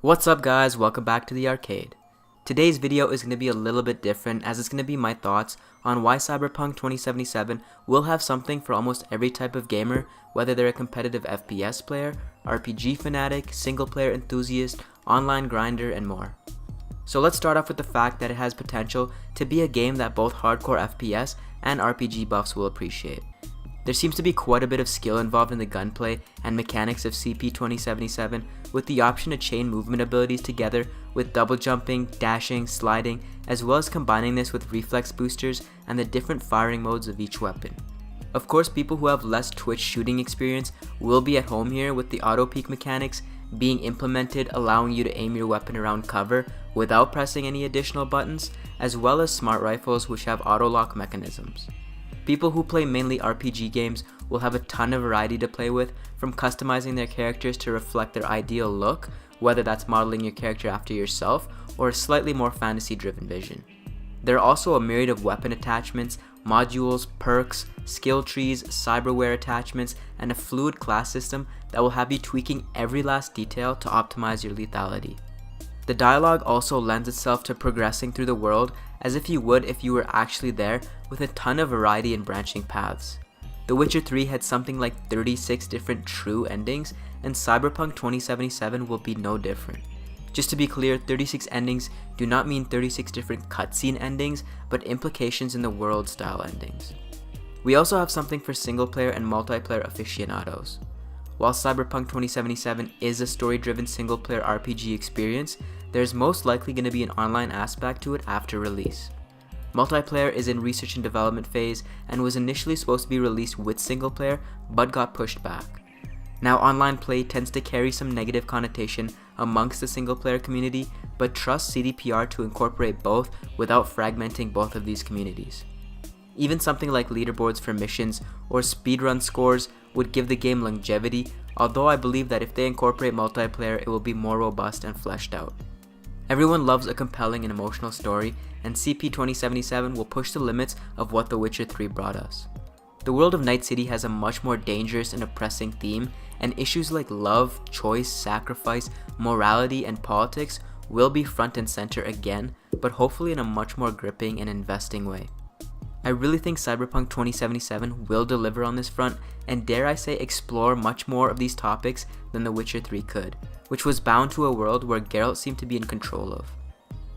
What's up guys, welcome back to the arcade. Today's video is going to be a little bit different as it's going to be my thoughts on why Cyberpunk 2077 will have something for almost every type of gamer, whether they're a competitive FPS player, RPG fanatic, single player enthusiast, online grinder, and more. So let's start off with the fact that it has potential to be a game that both hardcore FPS and RPG buffs will appreciate. There seems to be quite a bit of skill involved in the gunplay and mechanics of CP2077, with the option to chain movement abilities together with double jumping, dashing, sliding, as well as combining this with reflex boosters and the different firing modes of each weapon. Of course, people who have less Twitch shooting experience will be at home here, with the auto peek mechanics being implemented, allowing you to aim your weapon around cover without pressing any additional buttons, as well as smart rifles which have auto lock mechanisms. People who play mainly RPG games will have a ton of variety to play with, from customizing their characters to reflect their ideal look, whether that's modeling your character after yourself or a slightly more fantasy driven vision. There are also a myriad of weapon attachments, modules, perks, skill trees, cyberware attachments, and a fluid class system that will have you tweaking every last detail to optimize your lethality. The dialogue also lends itself to progressing through the world as if you would if you were actually there, with a ton of variety and branching paths. The Witcher 3 had something like 36 different true endings, and Cyberpunk 2077 will be no different. Just to be clear, 36 endings do not mean 36 different cutscene endings, but implications in the world style endings. We also have something for single player and multiplayer aficionados. While Cyberpunk 2077 is a story-driven single-player RPG experience, there's most likely going to be an online aspect to it after release. Multiplayer is in research and development phase and was initially supposed to be released with single-player, but got pushed back. Now, online play tends to carry some negative connotation amongst the single-player community, but trust CDPR to incorporate both without fragmenting both of these communities. Even something like leaderboards for missions or speedrun scores would give the game longevity, although I believe that if they incorporate multiplayer, it will be more robust and fleshed out. Everyone loves a compelling and emotional story, and CP2077 will push the limits of what The Witcher 3 brought us. The world of Night City has a much more dangerous and oppressing theme, and issues like love, choice, sacrifice, morality, and politics will be front and center again, but hopefully in a much more gripping and investing way. I really think Cyberpunk 2077 will deliver on this front, and dare I say explore much more of these topics than The Witcher 3 could, which was bound to a world where Geralt seemed to be in control of.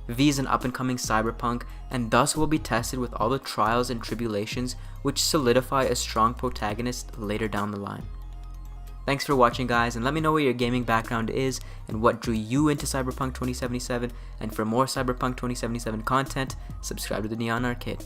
V is an up-and-coming cyberpunk, and thus will be tested with all the trials and tribulations which solidify a strong protagonist later down the line. Thanks for watching guys, and let me know what your gaming background is and what drew you into Cyberpunk 2077, and for more Cyberpunk 2077 content, subscribe to the Neon Arcade.